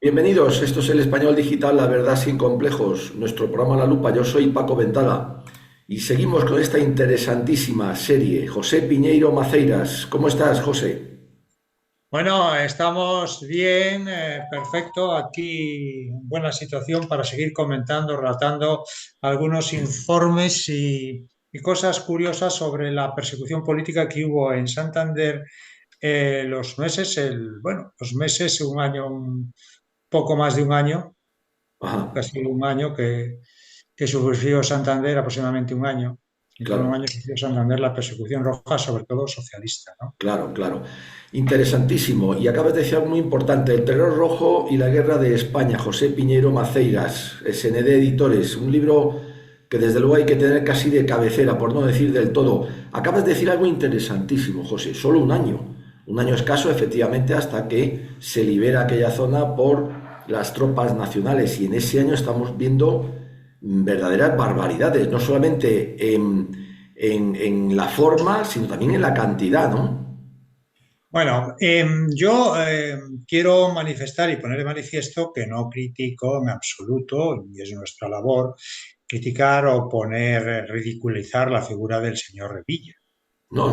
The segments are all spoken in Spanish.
Bienvenidos, esto es el Español Digital, la verdad sin complejos, nuestro programa La Lupa. Yo soy Paco Ventala y seguimos con esta interesantísima serie. José Piñeiro Maceiras, ¿cómo estás, José? Bueno, estamos bien, perfecto. Aquí buena situación para seguir comentando, relatando algunos informes y cosas curiosas sobre la persecución política que hubo en Santander los meses, un año, un poco más de un año, Ajá, casi un año que sufrió Santander, aproximadamente un año. En torno a un claro, año sufrió Santander la persecución roja, sobre todo socialista, ¿no? claro. Interesantísimo. Y acabas de decir algo muy importante, el terror rojo y la guerra de España. José Piñeiro Maceiras, SND Editores, un libro que desde luego hay que tener casi de cabecera, por no decir del todo. Acabas de decir algo interesantísimo, José, solo un año escaso efectivamente hasta que se libera aquella zona por las tropas nacionales y en ese año estamos viendo verdaderas barbaridades, no solamente en la forma, sino también en la cantidad, ¿no? Bueno, yo quiero manifestar y poner de manifiesto que no critico en absoluto, y es nuestra labor, criticar o poner, ridiculizar la figura del señor Revilla. No,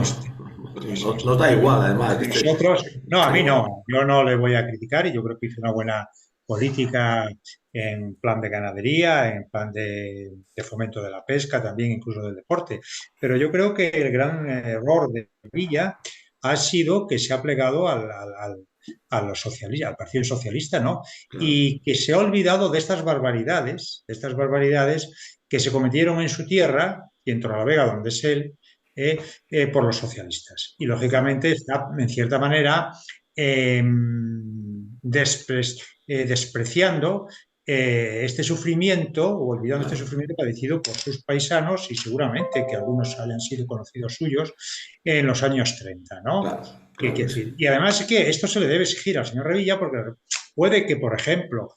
nos da igual, además, que Nosotros, no, a está mí igual. no, yo no le voy a criticar y yo creo que hizo una buena política en plan de ganadería, en plan de fomento de la pesca, también incluso del deporte. Pero yo creo que el gran error de Villa ha sido que se ha plegado a los socialistas, al Partido Socialista, ¿no? Claro, Y que se ha olvidado de estas barbaridades que se cometieron en su tierra y en Torrelavega, donde es él, eh, por los socialistas. Y claro. lógicamente está, en cierta manera, eh, despreciando este sufrimiento o olvidando este Claro, sufrimiento padecido por sus paisanos y seguramente que algunos hayan sido conocidos suyos en los años 30, ¿no? claro Quiere que sí. decir, y además es que esto se le debe exigir al señor Revilla porque puede que, por ejemplo,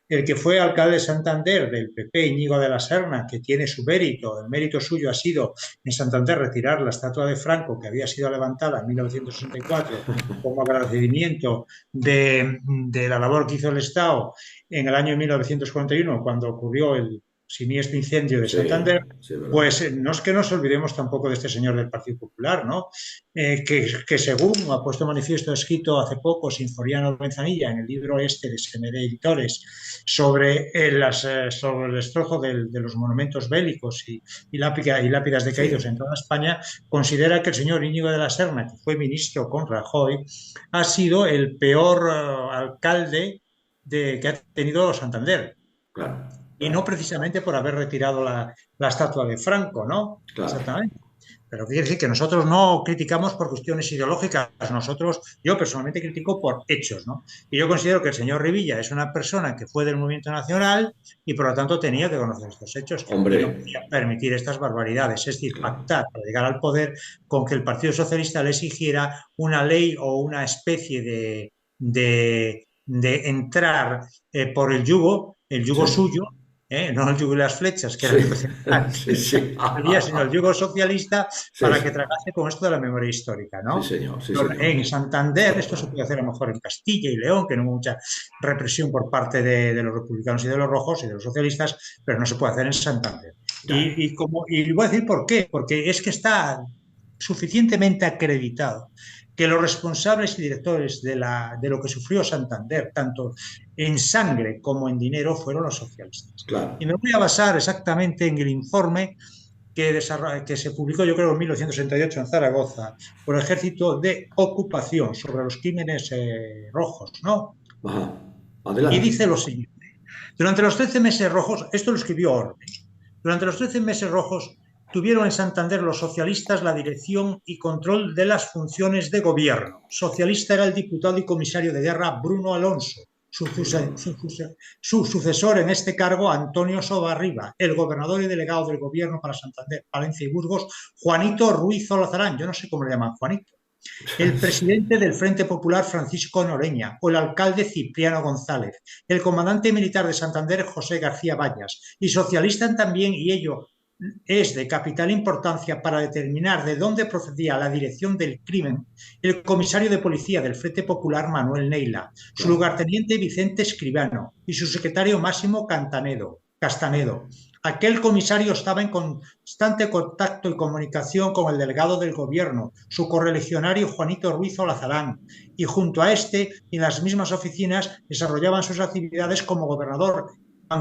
el que fue alcalde de Santander del PP, Íñigo de la Serna, que tiene su mérito, el mérito suyo ha sido en Santander retirar la estatua de Franco que había sido levantada en 1964 como agradecimiento de la labor que hizo el Estado en el año 1941, cuando ocurrió el siniestro incendio de Sí, Santander. sí, es verdad. Pues no es que nos olvidemos tampoco de este señor del Partido Popular, ¿no? Que según ha puesto manifiesto escrito hace poco Sinforiano Benzanilla en el libro este de SMD Editores sobre el destrozo de los monumentos bélicos y lápidas de caídos Sí, en toda España, considera que el señor Íñigo de la Serna, que fue ministro con Rajoy, ha sido el peor alcalde que ha tenido Santander. Y no claro, precisamente por haber retirado la estatua de Franco, ¿no? claro. Exactamente. Pero quiere decir que nosotros no criticamos por cuestiones ideológicas, yo personalmente critico por hechos, ¿no? Y yo considero que el señor Revilla es una persona que fue del movimiento nacional y por lo tanto tenía que conocer estos hechos y no Hombre, podía permitir estas barbaridades, es decir, claro. pactar para llegar al poder con que el Partido Socialista le exigiera una ley o una especie de entrar por el yugo Sí, suyo, no el yugo y las flechas, que era sí, el especial sí, sí. sino el yugo socialista Sí, para que sí. tragase con esto de la memoria histórica, Sí, ¿no? señor, sí, señor. En Santander esto se puede hacer a lo mejor en Castilla y León, que no hubo mucha represión por parte de los republicanos y de los rojos y de los socialistas, pero no se puede hacer en Santander. Ya. Y voy a decir por qué, porque es que está suficientemente acreditado que los responsables y directores de lo que sufrió Santander, tanto en sangre como en dinero, fueron los socialistas. Claro. Y me voy a basar exactamente en el informe que se publicó, yo creo, en 1968 en Zaragoza, por el Ejército de Ocupación sobre los crímenes rojos, ¿no? Ajá. Y Adelante. dice lo siguiente. Durante los 13 meses rojos, esto lo escribió Orbe, durante los 13 meses rojos tuvieron en Santander los socialistas la dirección y control de las funciones de gobierno. Socialista era el diputado y comisario de guerra Bruno Alonso. Su sucesor en este cargo, Antonio Sobarriba, el gobernador y delegado del gobierno para Santander, Palencia y Burgos, Juanito Ruiz Olazarán, yo no sé cómo le llaman Juanito, el presidente del Frente Popular Francisco Noreña o el alcalde Cipriano González, el comandante militar de Santander José García Vallas y socialistas también, y ello es de capital importancia para determinar de dónde procedía la dirección del crimen el comisario de policía del Frente Popular Manuel Neila, su lugarteniente Vicente Escribano y su secretario Máximo Castanedo. Aquel comisario estaba en constante contacto y comunicación con el delegado del gobierno, su correligionario Juanito Ruiz Olazarán, y junto a este, en las mismas oficinas, desarrollaban sus actividades como gobernador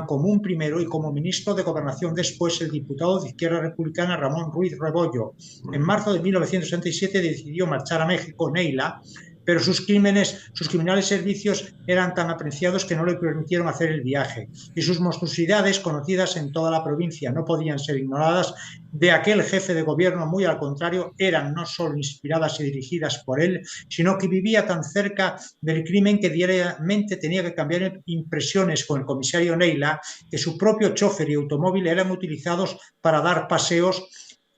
Común primero y como ministro de Gobernación después el diputado de Izquierda Republicana Ramón Ruiz Rebollo. En marzo de 1967 decidió marchar a México Neila, pero sus criminales servicios eran tan apreciados que no le permitieron hacer el viaje, y sus monstruosidades, conocidas en toda la provincia, no podían ser ignoradas de aquel jefe de gobierno, muy al contrario, eran no solo inspiradas y dirigidas por él, sino que vivía tan cerca del crimen que diariamente tenía que cambiar impresiones con el comisario Neila, que su propio chofer y automóvil eran utilizados para dar paseos,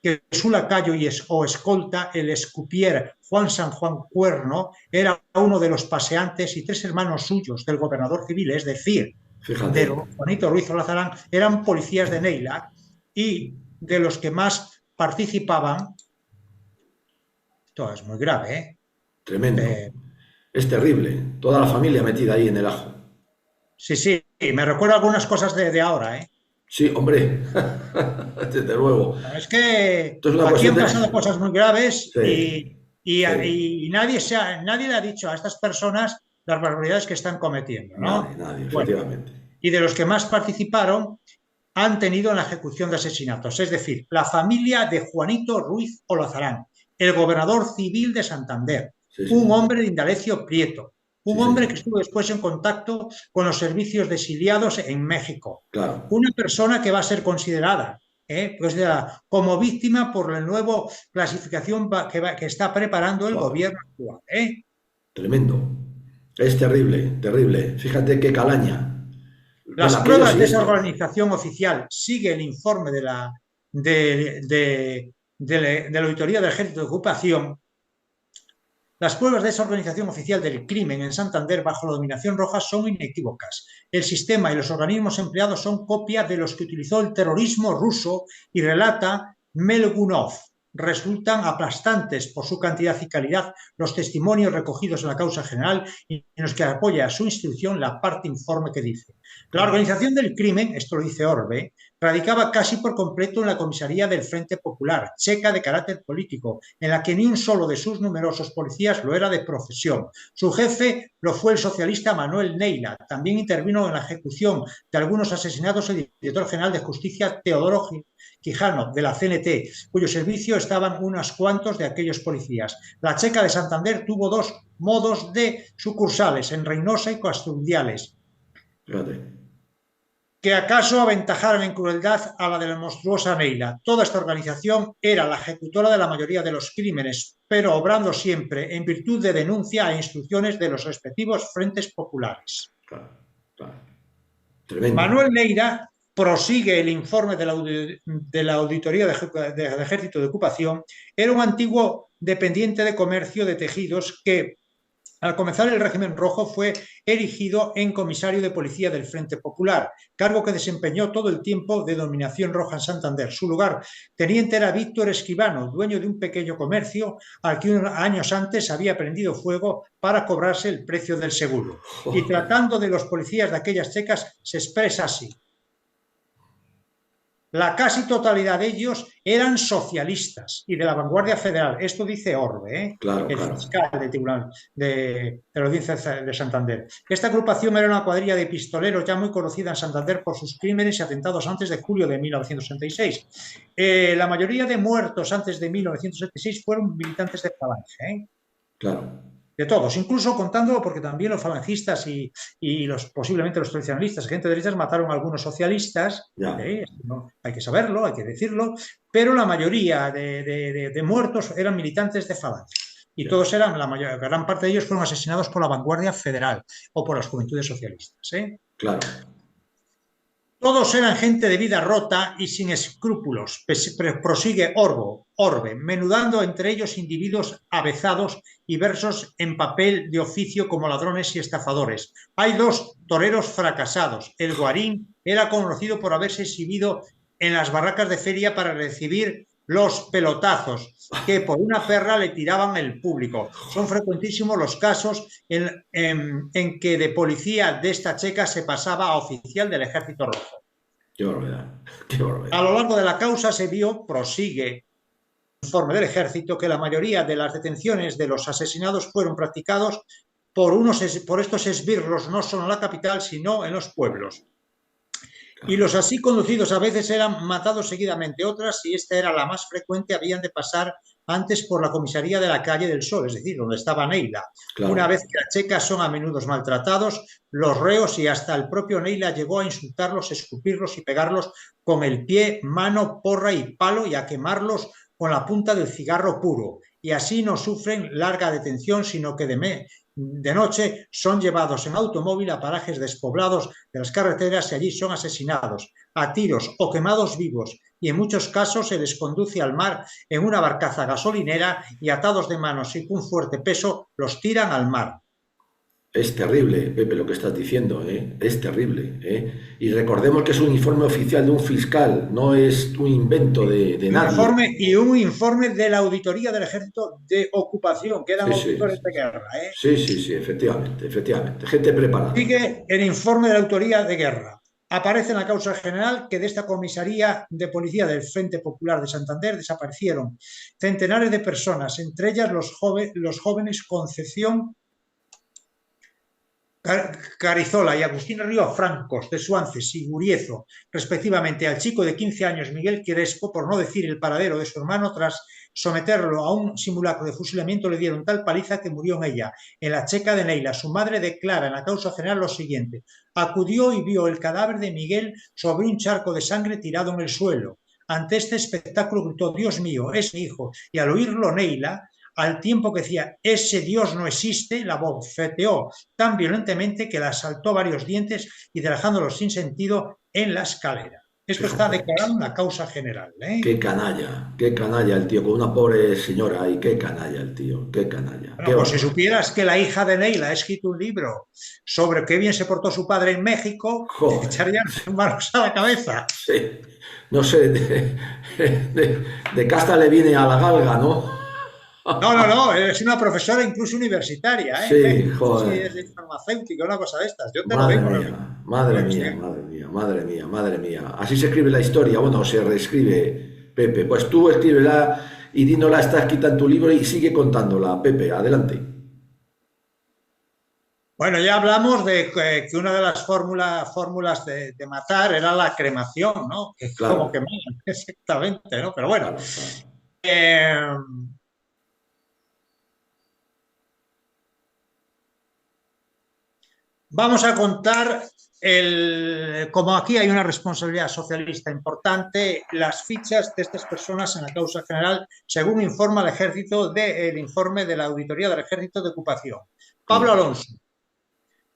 que su lacayo o escolta, el escupier Juan San Juan Cuerno, era uno de los paseantes, y 3 hermanos suyos del gobernador civil, es decir, de Juanito Ruiz Olazarán, eran policías de Neila, y de los que más participaban, esto es muy grave, ¿eh? Tremendo. Es terrible, toda la familia metida ahí en el ajo. Sí, me recuerda algunas cosas de ahora, ¿eh? Sí, hombre, desde luego. Es que aquí han pasado cosas muy graves, sí, y nadie le ha dicho a estas personas las barbaridades que están cometiendo, ¿no? Nadie, efectivamente. Y de los que más participaron han tenido en la ejecución de asesinatos, es decir, la familia de Juanito Ruiz Olazarán, el gobernador civil de Santander, un hombre de Indalecio Prieto, un hombre que estuvo después en contacto con los servicios de exiliados en México. Claro. Una persona que va a ser considerada como víctima por la nueva clasificación que está preparando el gobierno actual. Tremendo. Es terrible, terrible. Fíjate qué calaña. Las pruebas de esa organización oficial, sigue el informe de la Auditoría del Ejército de Ocupación. Las pruebas de esa organización oficial del crimen en Santander bajo la dominación roja son inequívocas. El sistema y los organismos empleados son copia de los que utilizó el terrorismo ruso, y relata Melgunov. Resultan aplastantes por su cantidad y calidad los testimonios recogidos en la causa general y en los que apoya a su instrucción la parte informe que dice: la organización del crimen, esto lo dice Orbe, radicaba casi por completo en la comisaría del Frente Popular, checa de carácter político, en la que ni un solo de sus numerosos policías lo era de profesión. Su jefe lo fue el socialista Manuel Neila. También intervino en la ejecución de algunos asesinatos el director general de Justicia Teodoro Quijano, de la CNT, cuyo servicio estaban unos cuantos de aquellos policías. La checa de Santander tuvo 2 modos de sucursales, en Reynosa y Casturdiales, que acaso aventajaran en crueldad a la de la monstruosa Neila. Toda esta organización era la ejecutora de la mayoría de los crímenes, pero obrando siempre en virtud de denuncia e instrucciones de los respectivos frentes populares. Tremendo. Manuel Neila, prosigue el informe de la Auditoría del Ejército de Ocupación, era un antiguo dependiente de comercio de tejidos que, al comenzar el régimen rojo, fue erigido en comisario de policía del Frente Popular, cargo que desempeñó todo el tiempo de dominación roja en Santander. Su lugarteniente era Víctor Escribano, dueño de un pequeño comercio al que unos años antes había prendido fuego para cobrarse el precio del seguro. Y tratando de los policías de aquellas checas, se expresa así: la casi totalidad de ellos eran socialistas y de la vanguardia federal. Esto dice Orbe, el fiscal del Tribunal de la Audiencia de Santander. Esta agrupación era una cuadrilla de pistoleros ya muy conocida en Santander por sus crímenes y atentados antes de julio de 1966. La mayoría de muertos antes de 1976 fueron militantes de Falange. De todos, incluso contándolo, porque también los falangistas y posiblemente los tradicionalistas, gente de derechas, mataron a algunos socialistas, ¿no? Hay que saberlo, hay que decirlo, pero la mayoría de muertos eran militantes de Falange, y todos eran, gran parte de ellos fueron asesinados por la vanguardia federal o por las juventudes socialistas. Todos eran gente de vida rota y sin escrúpulos, prosigue Orbe, menudando entre ellos individuos avezados y versos en papel de oficio como ladrones y estafadores. Hay 2 toreros fracasados. El Guarín era conocido por haberse exhibido en las barracas de feria para recibir los pelotazos que por una perra le tiraban el público. Son frecuentísimos los casos en que de policía de esta checa se pasaba a oficial del Ejército Rojo. Qué barbaridad, qué barbaridad. A lo largo de la causa se vio, prosigue el informe del Ejército, que la mayoría de las detenciones de los asesinados fueron practicados por estos esbirros, no solo en la capital, sino en los pueblos. Y los así conducidos a veces eran matados seguidamente, otras, si esta era la más frecuente, habían de pasar antes por la comisaría de la Calle del Sol, es decir, donde estaba Neila. Claro. Una vez que las checas son a menudo maltratados, los reos y hasta el propio Neila llegó a insultarlos, escupirlos y pegarlos con el pie, mano, porra y palo y a quemarlos con la punta del cigarro puro. Y así no sufren larga detención, sino que de noche son llevados en automóvil a parajes despoblados de las carreteras y allí son asesinados a tiros o quemados vivos, y en muchos casos se les conduce al mar en una barcaza gasolinera y atados de manos y con fuerte peso los tiran al mar. Es terrible, Pepe, lo que estás diciendo, ¿eh? Es terrible, ¿eh? Y recordemos que es un informe oficial de un fiscal, no es un invento de nadie. Y un informe de la Auditoría del Ejército de Ocupación, que eran auditores de guerra, ¿eh? Sí, efectivamente, gente preparada. Sigue el informe de la Auditoría de Guerra. Aparece en la causa general que de esta comisaría de policía del Frente Popular de Santander desaparecieron centenares de personas, entre ellas los jóvenes Concepción Carizola y Agustín Río Francos de Suances y Guriezo, respectivamente. Al chico de 15 años Miguel Crespo, por no decir el paradero de su hermano, tras someterlo a un simulacro de fusilamiento, le dieron tal paliza que murió en ella, en la checa de Neila. Su madre declara en la causa general lo siguiente: acudió y vio el cadáver de Miguel sobre un charco de sangre tirado en el suelo. Ante este espectáculo gritó: Dios mío, es mi hijo. Y al oírlo Neila, al tiempo que decía ese Dios no existe, la bofeteó tan violentamente que la saltó varios dientes y dejándolos sin sentido en la escalera. Esto está declarado en la causa general, ¿eh? Qué canalla el tío, con una pobre señora ahí, qué canalla el tío, qué canalla. Bueno, pues si supieras que la hija de Neila ha escrito un libro sobre qué bien se portó su padre en México, te echarían manos a la cabeza. Sí, no sé, de casta le viene a la galga, ¿no? No, es una profesora incluso universitaria, ¿eh? Sí, joder. Sí, es de farmacéutica, una cosa de estas. Yo te madre lo digo. Madre mía. Así se escribe la historia, bueno, se reescribe, Pepe. Pues tú escríbela y dínola, está escrita en tu libro y sigue contándola, Pepe, adelante. Bueno, ya hablamos de que una de las fórmulas de matar era la cremación, ¿no? Que claro. Como quemar, exactamente, ¿no? Pero bueno. Claro. Vamos a contar, como aquí hay una responsabilidad socialista importante, las fichas de estas personas en la causa general, según informa el Ejército del informe de la Auditoría del Ejército de Ocupación. Pablo Alonso,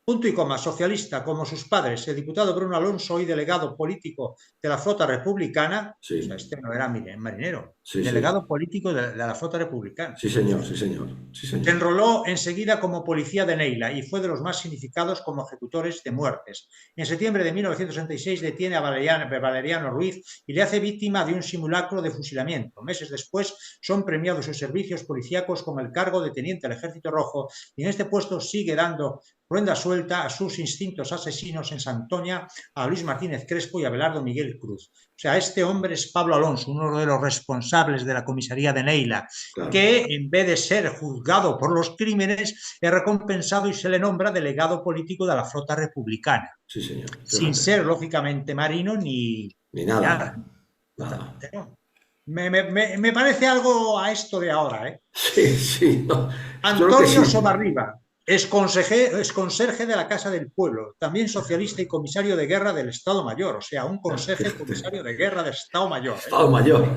punto y coma, socialista como sus padres, el diputado Bruno Alonso, hoy delegado político de la flota republicana, sí. O sea, este no era marinero, sí, delegado político de la flota republicana. Sí, señor. Se enroló enseguida como policía de Neila y fue de los más significados como ejecutores de muertes. En septiembre de 1966 detiene a Valeriano Ruiz y le hace víctima de un simulacro de fusilamiento. Meses después son premiados sus servicios policíacos con el cargo de teniente del Ejército Rojo y en este puesto sigue dando rienda suelta a sus instintos asesinos en Santoña, a Luis Martínez Crespo y a Abelardo Miguel Cruz. O sea, este hombre es Pablo Alonso, uno de los responsables de la comisaría de Neila, claro. Que en vez de ser juzgado por los crímenes, es recompensado y se le nombra delegado político de la flota republicana. Sí, señor. Sin ser, lógicamente, marino ni nada. Me parece algo a esto de ahora, ¿eh? Sí. No. Antonio Somarriba. Es conserje de la Casa del Pueblo, también socialista y comisario de guerra del Estado Mayor, o sea, un conserje comisario de guerra del Estado Mayor. Estado Mayor.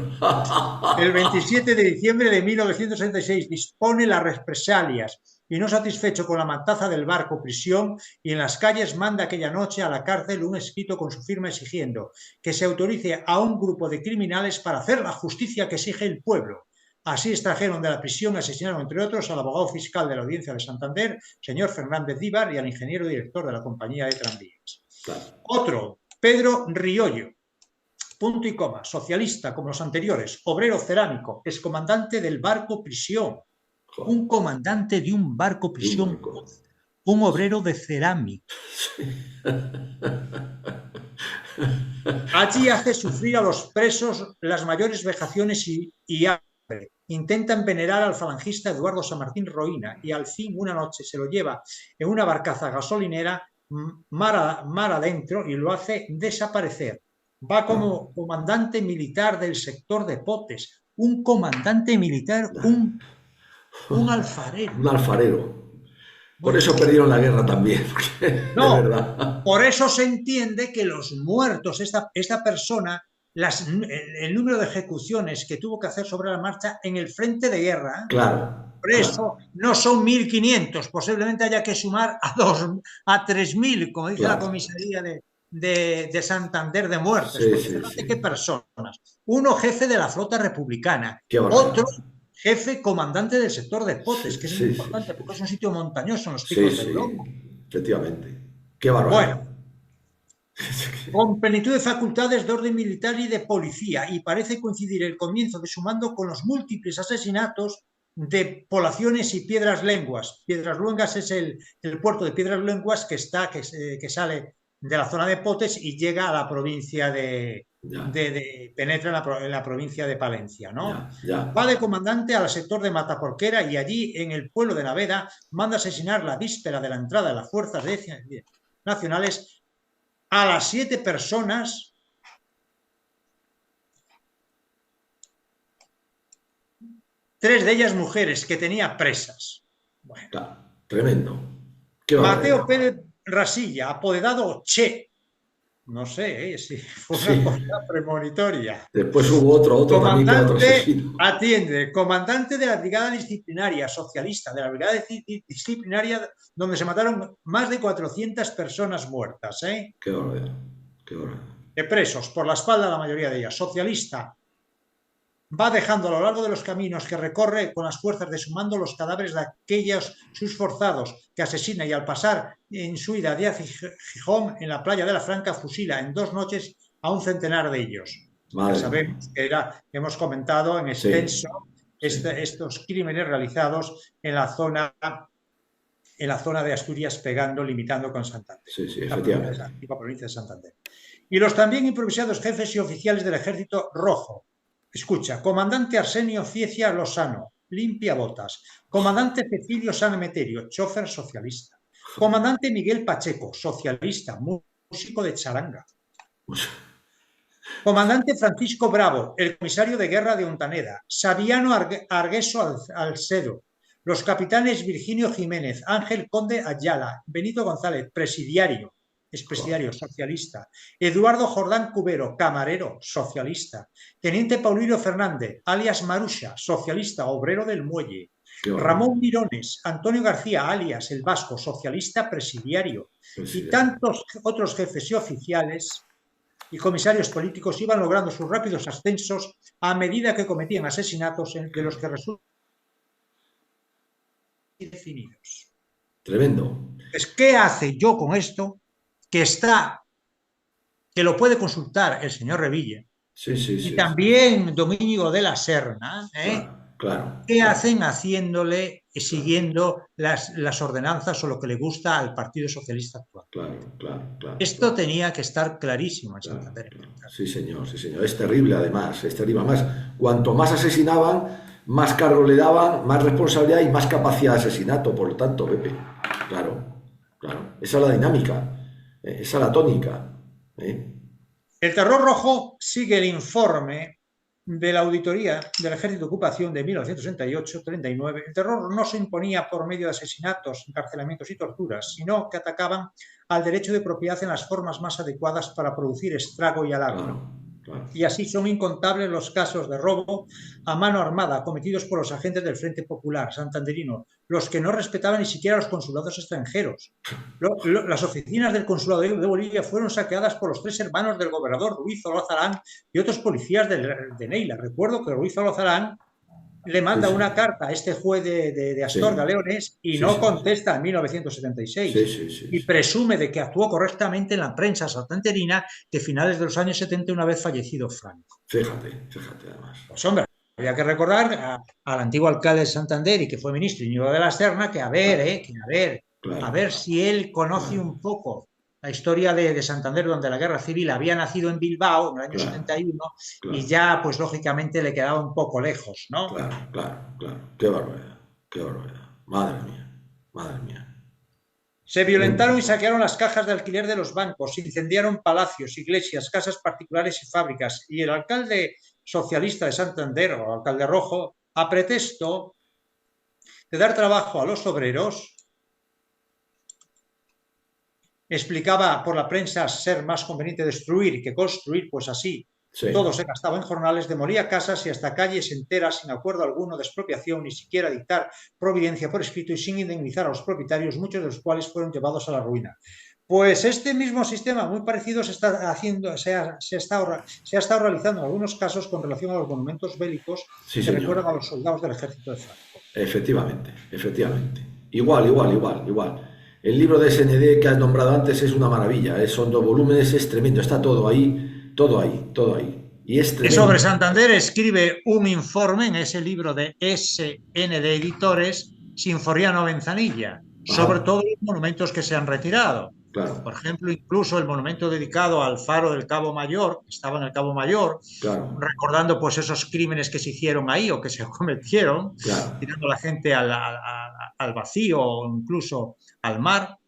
El 27 de diciembre de 1966 dispone las represalias y no satisfecho con la matanza del barco prisión y en las calles manda aquella noche a la cárcel un escrito con su firma exigiendo que se autorice a un grupo de criminales para hacer la justicia que exige el pueblo. Así extrajeron de la prisión y asesinaron, entre otros, al abogado fiscal de la Audiencia de Santander, señor Fernández Díbar, y al ingeniero director de la compañía de tranvías. Claro. Otro, Pedro Riollo. punto y coma, socialista como los anteriores, obrero cerámico, excomandante del barco prisión, un comandante de un barco prisión, un obrero de cerámica. Allí hace sufrir a los presos las mayores vejaciones y hambre. Intenta envenenar al falangista Eduardo San Martín Roína y al fin una noche se lo lleva en una barcaza gasolinera mar adentro y lo hace desaparecer. Va como comandante militar del sector de Potes, un comandante militar, un alfarero. Un alfarero. Por eso perdieron la guerra también. No, de verdad. por eso se entiende que los muertos, esta persona, el número de ejecuciones que tuvo que hacer sobre la marcha en el frente de guerra, claro, por eso no son 1.500, posiblemente haya que sumar a 3.000, como dice la comisaría de Santander de muertes. Sí. ¿Qué personas? Uno jefe de la flota republicana, otro jefe comandante del sector de Potes, que es muy importante porque es un sitio montañoso en los picos del Lobo. Efectivamente. Qué barbaridad. Bueno, con plenitud de facultades de orden militar y de policía, y parece coincidir el comienzo de su mando con los múltiples asesinatos de poblaciones y Piedras Lenguas. Piedras Luengas es el puerto de Piedras Lenguas que sale de la zona de Potes y llega a la provincia penetra en la provincia de Palencia, ¿no? Va de comandante al sector de Mataporquera y allí, en el pueblo de Naveda, manda asesinar la víspera de la entrada de las fuerzas nacionales a las 7 personas, tres de ellas mujeres que tenía presas. Bueno. Tremendo. Mateo Pérez Rasilla, apodado Che. No sé si fue una cosa premonitoria. Después hubo otro comandante, atiende, comandante de la Brigada Disciplinaria Socialista, de la Brigada Disciplinaria, donde se mataron más de 400 personas muertas. Qué horror, qué horror. De presos, por la espalda la mayoría de ellas. Socialista, va dejando a lo largo de los caminos que recorre con las fuerzas de su mando los cadáveres de aquellos sus forzados que asesina, y al pasar en su ida de Gijón, en la playa de la Franca, fusila en 2 noches a un centenar de ellos. Ya sabemos que hemos comentado en extenso estos crímenes realizados en la zona de Asturias, pegando, limitando con Santander. Efectivamente. La antigua provincia de Santander. Y los también improvisados jefes y oficiales del Ejército Rojo. Escucha, comandante Arsenio Ciecia Lozano, limpia botas. Comandante Cecilio San Emeterio, chofer socialista. Comandante Miguel Pacheco, socialista, músico de charanga. Comandante Francisco Bravo, el comisario de guerra de Ontaneda. Sabiano Argueso Alcedo. Los capitanes Virginio Jiménez, Ángel Conde Ayala, Benito González, presidiario. Expresidiario socialista. Eduardo Jordán Cubero, camarero, socialista. Teniente Paulino Fernández, alias Marusha, socialista, obrero del muelle. Ramón Mirones, Antonio García, alias el Vasco, socialista, presidiario. Y tantos otros jefes y oficiales y comisarios políticos iban logrando sus rápidos ascensos a medida que cometían asesinatos de los que resultan indefinidos. Tremendo. ¿Qué hace yo con esto? Que lo puede consultar el señor Revilla y también Domingo de la Serna, claro. ¿qué hacen siguiendo las ordenanzas o lo que le gusta al Partido Socialista actual? Claro. Esto tenía que estar clarísimo en Santander. Sí, señor. Es terrible, además. Cuanto más asesinaban, más cargo le daban, más responsabilidad y más capacidad de asesinato. Por lo tanto, Pepe, claro. Esa es la dinámica. Esa es la tónica. El terror rojo sigue el informe de la auditoría del Ejército de Ocupación de 1968-39. El terror no se imponía por medio de asesinatos, encarcelamientos y torturas, sino que atacaban al derecho de propiedad en las formas más adecuadas para producir estrago y halago. Y así son incontables los casos de robo a mano armada cometidos por los agentes del Frente Popular santanderino, los que no respetaban ni siquiera los consulados extranjeros. Las oficinas del Consulado de Bolivia fueron saqueadas por los 3 hermanos del gobernador Ruiz Olazarán y otros policías de Neila. Recuerdo que Ruiz Olazarán le Sí, manda sí. una carta a este juez de Astorga, Sí, Leones, y sí, no sí. contesta en Sí, 1976. sí, sí, Y sí. presume de que actuó correctamente en la prensa santanderina de finales de los años 70, una vez fallecido Franco. Fíjate además. Pues hombre, había que recordar al antiguo alcalde de Santander y que fue ministro Íñigo de la Serna, que Claro, a claro, ver si él conoce claro, un poco la historia de Santander, donde la guerra civil había nacido en Bilbao en el año claro, 71 y claro, ya, pues lógicamente le quedaba un poco lejos, ¿no? claro, claro, claro. Qué barbaridad, qué barbaridad. Madre mía, madre mía. Se Tremendo. violentaron y saquearon las cajas de alquiler de los bancos, se incendiaron palacios, iglesias, casas particulares y fábricas. Y el alcalde socialista de Santander, o alcalde rojo, a pretexto de dar trabajo a los obreros, explicaba por la prensa ser más conveniente destruir que construir, pues así todo Sí, se gastaba en jornales, demolía casas y hasta calles enteras sin acuerdo alguno de expropiación, ni siquiera dictar providencia por escrito y sin indemnizar a los propietarios, muchos de los cuales fueron llevados a la ruina. Pues este mismo sistema, muy parecido, se está haciendo, se ha estado realizando en algunos casos con relación a los monumentos bélicos sí, que señor. recuerdan a los soldados del ejército de Franco. Efectivamente, efectivamente. Igual, igual, igual, igual. El libro de SND que has nombrado antes es una maravilla. Son 2 volúmenes, es tremendo. Está todo ahí, todo ahí, todo ahí. Y es Y sobre tremendo. Santander escribe un informe en ese libro de SND Editores, Sinforiano Benzanilla, sobre Ajá, todos los monumentos que se han retirado. claro, Por ejemplo, incluso el monumento dedicado al faro del Cabo Mayor, que estaba en el Cabo Mayor, claro, recordando pues esos crímenes que se hicieron ahí o que se cometieron, claro, tirando a la gente al vacío o incluso al mar,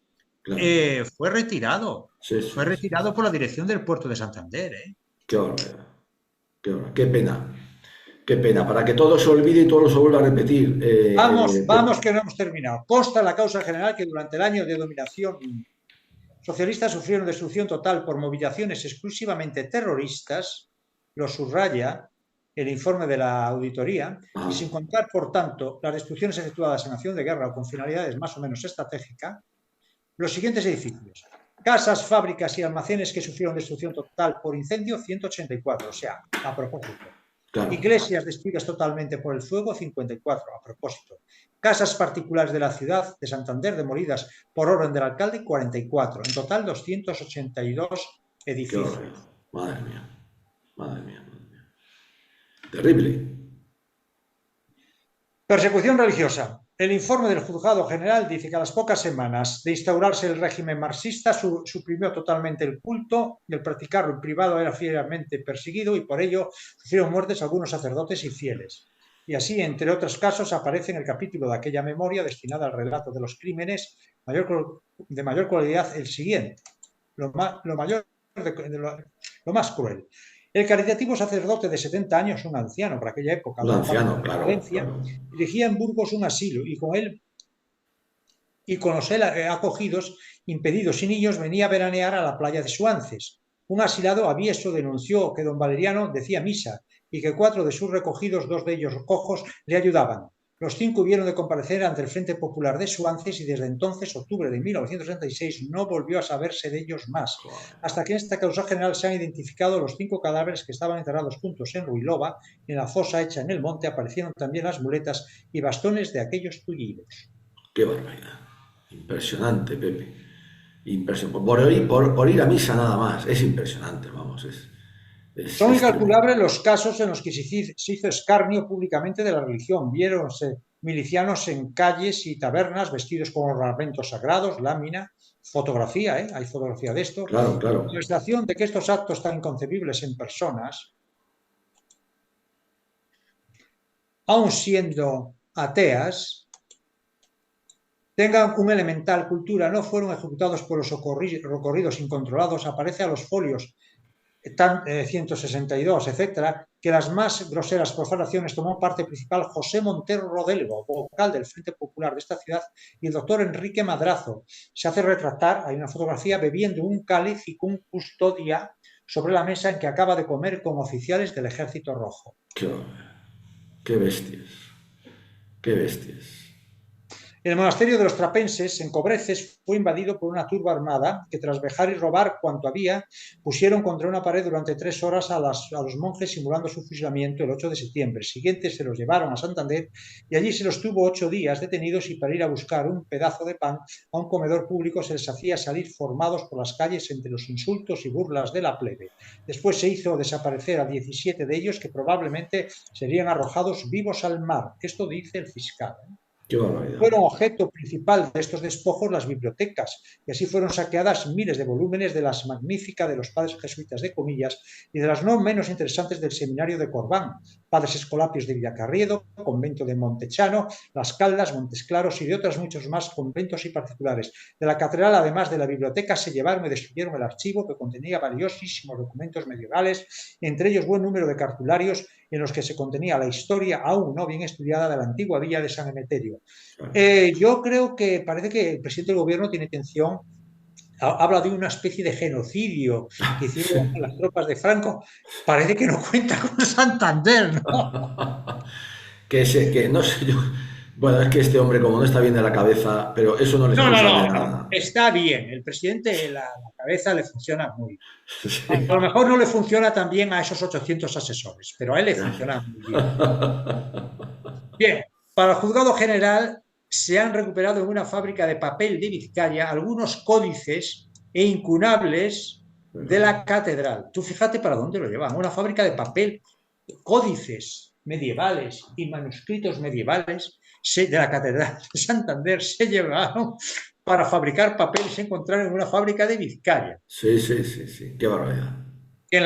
claro. Sí, fue sí, sí. retirado por la dirección del puerto de Santander, ¿eh? Qué barbaridad. Qué barbaridad. Qué pena. Qué pena. Para que todo se olvide y todo se vuelva a repetir, Vamos, vamos, Pepe. que no hemos terminado. Consta en la causa general que durante el año de dominación socialista sufrieron destrucción total por movilizaciones exclusivamente terroristas, lo subraya el informe de la auditoría, y Ajá, sin contar, por tanto, las destrucciones efectuadas en acción de guerra o con finalidades más o menos estratégicas, los siguientes edificios. Casas, fábricas y almacenes que sufrieron destrucción total por incendio, 184, o sea, a propósito. claro, Iglesias destruidas totalmente por el fuego, 54, a propósito. Casas particulares de la ciudad de Santander demolidas por orden del alcalde, 44. En total, 282 qué barbaridad. edificios. Madre mía, madre mía, madre mía. Terrible. Persecución religiosa. El informe del juzgado general dice que a las pocas semanas de instaurarse el régimen marxista suprimió totalmente el culto y el practicarlo en privado era fieramente perseguido y por ello sufrieron muertes algunos sacerdotes y fieles. Y así, entre otros casos, aparece en el capítulo de aquella memoria destinada al relato de los crímenes de mayor cualidad el siguiente, lo más cruel. El caritativo sacerdote de 70 años, un anciano para aquella época, Un avanzado anciano, en claro, Valencia, claro. dirigía en Burgos un asilo y con los él acogidos, impedidos y niños, venía a veranear a la playa de Suances. Un asilado avieso denunció que don Valeriano decía misa y que 4 de sus recogidos, 2 de ellos cojos, le ayudaban. Los 5 hubieron de comparecer ante el Frente Popular de Suances y desde entonces, octubre de 1966, no volvió a saberse de ellos más, Joder, hasta que en esta causa general se han identificado los 5 cadáveres que estaban enterrados juntos en Ruilova. En la fosa hecha en el monte aparecieron también las muletas y bastones de aquellos tullidos. qué barbaridad. Impresionante, Pepe. Impresionante. Por ir a misa nada más. Es impresionante, vamos. Son Es tremendo. incalculables los casos en los que se hizo escarnio públicamente de la religión. Viéronse milicianos en calles y tabernas vestidos con ornamentos sagrados, lámina, fotografía, hay fotografía de esto. Claro, La claro. manifestación de que estos actos tan inconcebibles en personas, aun siendo ateas, tengan una elemental cultura, no fueron ejecutados por los recorridos incontrolados, aparece a los folios 162, etcétera, que las más groseras profanaciones tomó parte principal José Montero Rodelgo, vocal del Frente Popular de esta ciudad, y el doctor Enrique Madrazo. Se hace retratar, hay una fotografía, bebiendo un cáliz y con custodia sobre la mesa en que acaba de comer con oficiales del Ejército Rojo. Qué, qué bestias. Qué bestias. El monasterio de los trapenses, en Cobreces, fue invadido por una turba armada que, tras vejar y robar cuanto había, pusieron contra una pared durante 3 horas a los monjes, simulando su fusilamiento el 8 de septiembre. El siguiente se los llevaron a Santander y allí se los tuvo 8 días detenidos, y para ir a buscar un pedazo de pan a un comedor público se les hacía salir formados por las calles entre los insultos y burlas de la plebe. Después se hizo desaparecer a 17 de ellos, que probablemente serían arrojados vivos al mar. Esto dice el fiscal. Qué barbaridad. Fueron objeto principal de estos despojos las bibliotecas, y así fueron saqueadas miles de volúmenes de las magníficas de los padres jesuitas de Comillas y de las no menos interesantes del seminario de Corbán, padres escolapios de Villacarriedo, convento de Montechano, Las Caldas, Montes Claros y de otros muchos más conventos y particulares. De la catedral, además de la biblioteca, se llevaron y destruyeron el archivo, que contenía valiosísimos documentos medievales, entre ellos buen número de cartularios en los que se contenía la historia aún no bien estudiada de la antigua villa de San Emeterio. Yo creo que parece que el presidente del gobierno tiene intención, habla de una especie de genocidio que hicieron las tropas de Franco. Parece que no cuenta con Santander, ¿no? Que no sé yo. Bueno, es que este hombre, como no está bien de la cabeza, pero eso no le excusa de nada. Está bien. El presidente, la cabeza le funciona muy bien. Sí. A lo mejor no le funciona tan bien a esos 800 asesores, pero a él le funciona muy bien. Bien, para el juzgado general se han recuperado en una fábrica de papel de Vizcaya algunos códices e incunables de la catedral. Tú fíjate para dónde lo llevan. Una fábrica de papel, códices medievales y manuscritos medievales de la catedral de Santander se llevaron para fabricar papel y se encontraron en una fábrica de Vizcaya. Sí, sí, sí, sí. Qué barbaridad. Que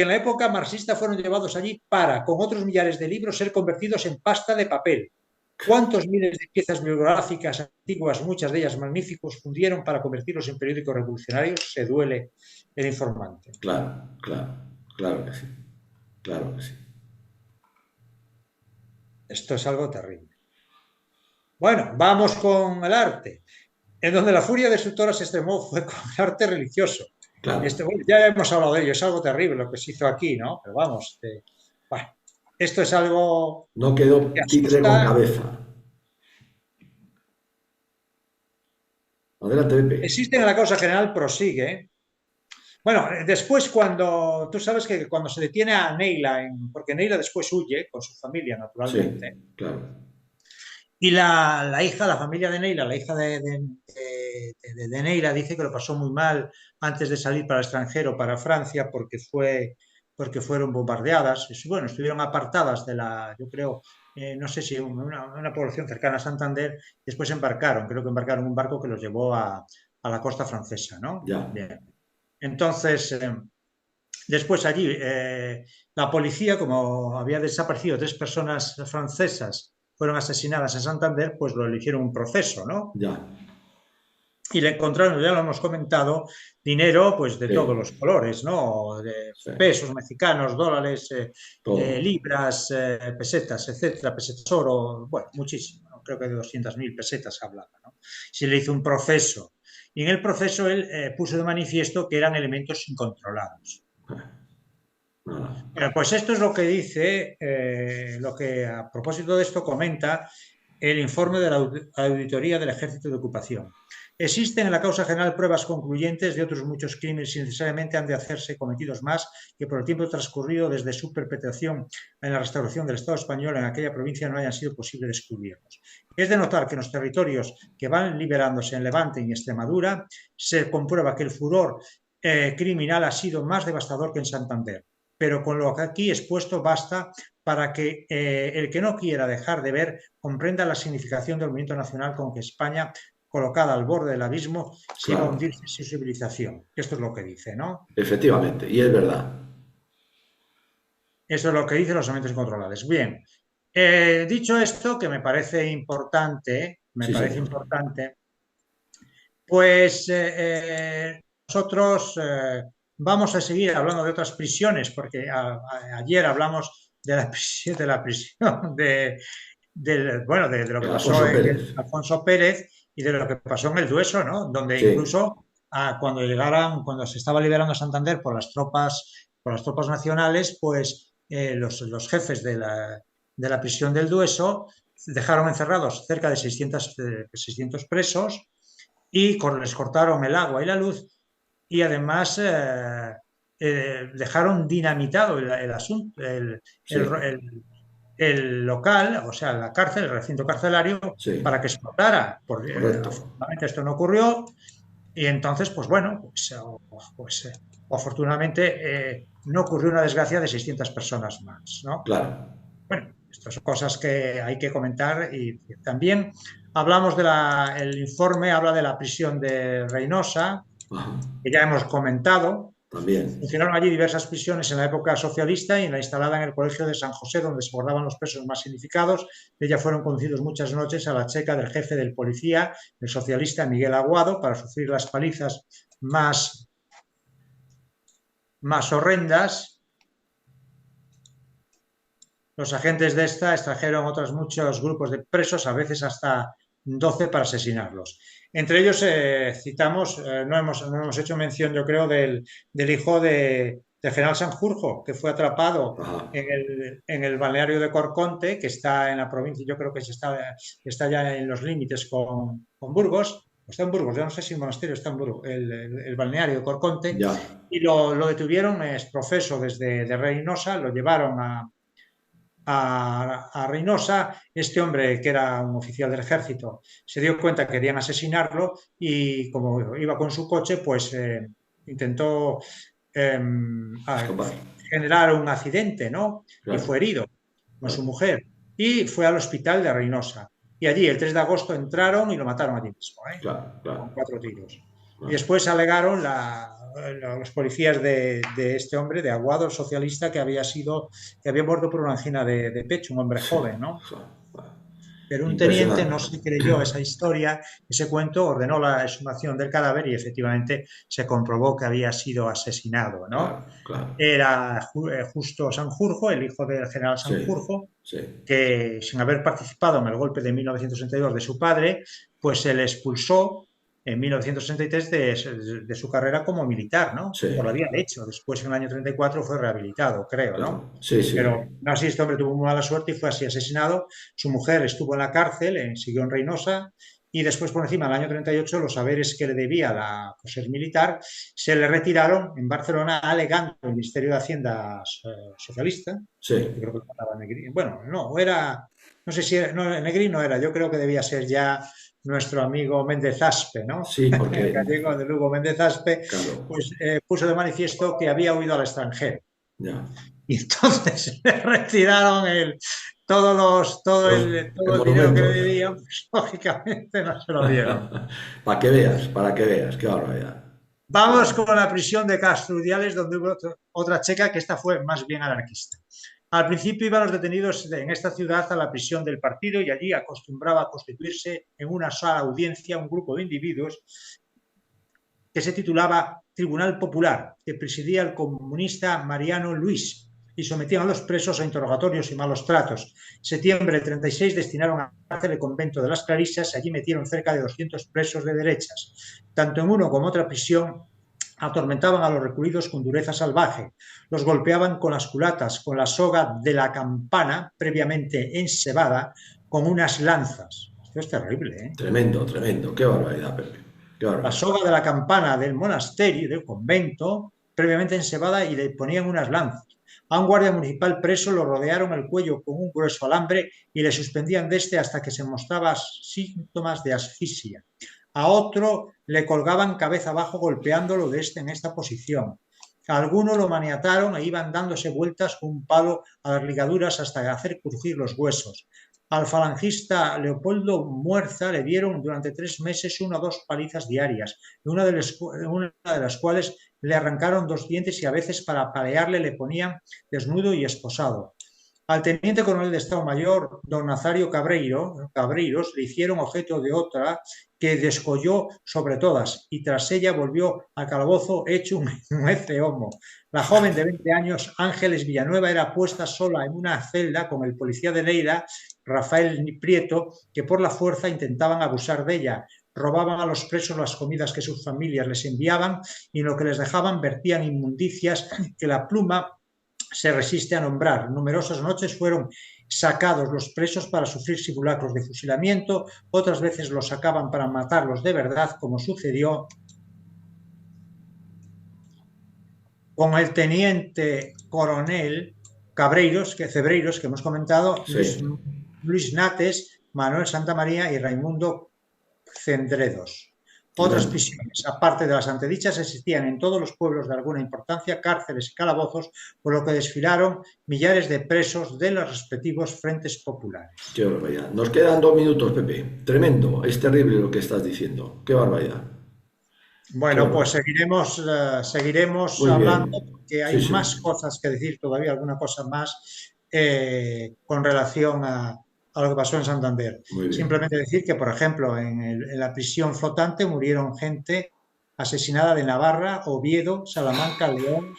en la época marxista fueron llevados allí para, con otros millares de libros, ser convertidos en pasta de papel. ¿Cuántos miles de piezas bibliográficas antiguas, muchas de ellas magníficos, fundieron para convertirlos en periódicos revolucionarios? Se duele el informante. Claro, claro, claro que sí. Claro que sí. Esto es algo terrible. Bueno, vamos con el arte. En donde la furia destructora se extremó fue con el arte religioso. Claro. Bueno, ya hemos hablado de ello, es algo terrible lo que se hizo aquí, ¿no? Pero vamos, bueno, esto es algo No quedó que títere con asusta. cabeza. Adelante, Pepe. Existe en la causa general, prosigue. Bueno, después cuando, tú sabes que cuando se detiene a Neila, porque Neila después huye con su familia, naturalmente, Sí, claro. y la hija, la familia de Neila, la hija de Neila, dice que lo pasó muy mal antes de salir para el extranjero, para Francia, porque fueron bombardeadas. Bueno, estuvieron apartadas de yo creo, no sé si una población cercana a Santander, después embarcaron, creo que embarcaron un barco que los llevó a la costa francesa, ¿no? Ya. Bien. Entonces, después allí, la policía, como había desaparecido 3 personas francesas, fueron asesinadas en Santander, pues lo eligieron un proceso, ¿no? Ya. Y le encontraron, ya lo hemos comentado, dinero pues de Sí. todos los colores, ¿no? De Sí. pesos mexicanos, dólares, Todo. libras, pesetas, etcétera, pesetas oro, bueno, muchísimo, ¿no? Creo que de 200.000 pesetas hablaba, ¿no? Se le hizo un proceso, y en el proceso él puso de manifiesto que eran elementos incontrolados. Bueno, pues esto es lo que dice, lo que a propósito de esto comenta el informe de la Auditoría del Ejército de Ocupación. Existen en la causa general pruebas concluyentes de otros muchos crímenes y necesariamente han de hacerse cometidos más que por el tiempo transcurrido desde su perpetración en la restauración del Estado español en aquella provincia no hayan sido posible descubrirlos. Es de notar que en los territorios que van liberándose en Levante y Extremadura se comprueba que el furor criminal ha sido más devastador que en Santander. Pero con lo que aquí expuesto basta para que el que no quiera dejar de ver comprenda la significación del movimiento nacional con que España, colocada al borde del abismo, se iba a hundirse en su civilización. Esto es lo que dice, ¿no? Efectivamente, y es verdad. Eso es lo que dicen los elementos incontrolables. Bien, dicho esto, que me parece importante, pues nosotros vamos a seguir hablando de otras prisiones, porque ayer hablamos de la prisión de lo que pasó en Alfonso Pérez y de lo que pasó en el Dueso, ¿no? Donde Sí. incluso cuando se estaba liberando Santander por las tropas nacionales, pues los jefes de la prisión del Dueso dejaron encerrados cerca de 600 presos y les cortaron el agua y la luz y además dejaron dinamitado el asunto, sí, el local, o sea, la cárcel, el recinto carcelario, sí, para que explotara. Porque correcto. afortunadamente esto no ocurrió y entonces, pues bueno, afortunadamente no ocurrió una desgracia de 600 personas más, ¿no? Claro. Bueno, estas son cosas que hay que comentar y también hablamos el informe habla de la prisión de Reynosa, Ajá. que ya hemos comentado. También. Funcionaron allí diversas prisiones en la época socialista y en la instalada en el Colegio de San José, donde se guardaban los presos más significados. De ella fueron conducidos muchas noches a la checa del jefe del policía, el socialista Miguel Aguado, para sufrir las palizas más horrendas. Los agentes de esta extrajeron otros muchos grupos de presos, a veces hasta 12 para asesinarlos. Entre ellos citamos, no hemos hecho mención, yo creo, del hijo del general Sanjurjo, que fue atrapado Ajá. en el balneario de Corconte, que está en la provincia, yo creo que está ya en los límites con Burgos. Está en Burgos, yo no sé si el monasterio está en Burgos, el balneario de Corconte, Ya. y lo detuvieron, es profeso desde de Reynosa, lo llevaron a Reynosa. Este hombre, que era un oficial del ejército, se dio cuenta que querían asesinarlo y como iba con su coche, pues intentó eh, Escapar. generar un accidente, ¿no? Y Claro. fue herido con su Claro. mujer y fue al hospital de Reynosa. Y allí, el 3 de agosto, entraron y lo mataron allí mismo, Claro. con Claro. 4 tiros. Y Claro. después alegaron los policías de este hombre, de Aguado, el socialista, que había muerto por una angina de pecho, un hombre Sí. joven, ¿no? Claro. Claro. Pero un teniente no Impresionante. se creyó esa historia, ese cuento, ordenó la exhumación del cadáver y efectivamente se comprobó que había sido asesinado, ¿no? Claro. Claro. Era Justo Sanjurjo, el hijo del general Sí. Sanjurjo, Sí. que sin haber participado en el golpe de 1962 de su padre, pues se le expulsó en 1963 de su carrera como militar, ¿no? Sí. Por la vía de hecho. Después, en el año 34, fue rehabilitado, creo, ¿no? Claro. Sí, Pero sí. no así, este hombre tuvo muy mala suerte y fue así asesinado. Su mujer estuvo en la cárcel, siguió en Reynosa, y después, por encima, en el año 38, los haberes que le debía por ser militar se le retiraron en Barcelona, alegando el Ministerio de Hacienda socialista. Yo Sí. creo que estaba Negrín. Bueno, no sé si era, no, Negrín no era, yo creo que debía ser ya nuestro amigo Méndez Aspe, ¿no? Sí, El porque, gallego de Lugo Méndez Aspe, claro, pues puso de manifiesto que había huido al extranjero. ya. Y entonces le retiraron todo El el dinero que le monumento. debían, pues lógicamente no se lo dieron. Para que veas, qué barbaridad. Qué Vamos barbaridad. con la prisión de Castrudiales, donde hubo otra checa que esta fue más bien anarquista. Al principio iban los detenidos en esta ciudad a la prisión del partido y allí acostumbraba a constituirse en una sola audiencia un grupo de individuos que se titulaba Tribunal Popular, que presidía el comunista Mariano Luis y sometían a los presos a interrogatorios y malos tratos. En septiembre del 36 destinaron a la cárcel el convento de las Clarisas y allí metieron cerca de 200 presos de derechas. Tanto en uno como otra prisión atormentaban a los recluidos con dureza salvaje, los golpeaban con las culatas, con la soga de la campana previamente ensebada, con unas lanzas. Esto es terrible, ¿eh? Tremendo, tremendo. Qué barbaridad, Pepe. Qué La barbaridad. soga de la campana del monasterio, del convento, previamente ensebada, y le ponían unas lanzas. A un guardia municipal preso lo rodearon el cuello con un grueso alambre y le suspendían de este hasta que se mostraba síntomas de asfixia. A otro le colgaban cabeza abajo golpeándolo de este en esta posición. A alguno lo maniataron e iban dándose vueltas con un palo a las ligaduras hasta hacer crujir los huesos. Al falangista Leopoldo Muerza le dieron durante 3 meses 1 o 2 palizas diarias, una de las cuales le arrancaron 2 dientes y a veces para apalearle le ponían desnudo y esposado. Al teniente coronel de Estado Mayor, don Nazario Cabreiros, le hicieron objeto de otra que descolló sobre todas y tras ella volvió al calabozo hecho un homo. La joven de 20 años, Ángeles Villanueva, era puesta sola en una celda con el policía de Lleida, Rafael Prieto, que por la fuerza intentaban abusar de ella. Robaban a los presos las comidas que sus familias les enviaban y en lo que les dejaban vertían inmundicias que la pluma se resiste a nombrar. Numerosas noches fueron sacados los presos para sufrir simulacros de fusilamiento, otras veces los sacaban para matarlos de verdad, como sucedió con el teniente coronel Cebreiros, que hemos comentado, Sí. Luis Nates, Manuel Santamaría y Raimundo Cendredos. Otras prisiones, aparte de las antedichas, existían en todos los pueblos de alguna importancia cárceles y calabozos, por lo que desfilaron millares de presos de los respectivos frentes populares. Qué barbaridad. Nos quedan 2 minutos, Pepe. Tremendo, es terrible lo que estás diciendo. Qué barbaridad. Bueno, pues seguiremos Muy hablando bien. porque hay Sí, más sí. cosas que decir todavía, alguna cosa más con relación a lo que pasó en Santander. Muy bien. Simplemente decir que, por ejemplo, en la prisión flotante murieron gente asesinada de Navarra, Oviedo, Salamanca, León,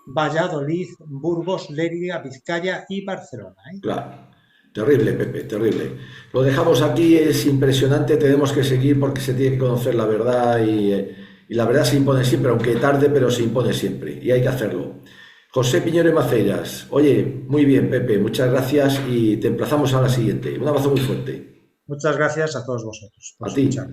Valladolid, Burgos, Lérida, Vizcaya y Barcelona. Claro. Terrible, Pepe, terrible. Lo dejamos aquí, es impresionante, tenemos que seguir porque se tiene que conocer la verdad y la verdad se impone siempre, aunque tarde, pero se impone siempre y hay que hacerlo. José Piñero y Maceiras, oye, muy bien, Pepe, muchas gracias y te emplazamos a la siguiente. Un abrazo muy fuerte. Muchas gracias a todos vosotros por A ti. escuchar.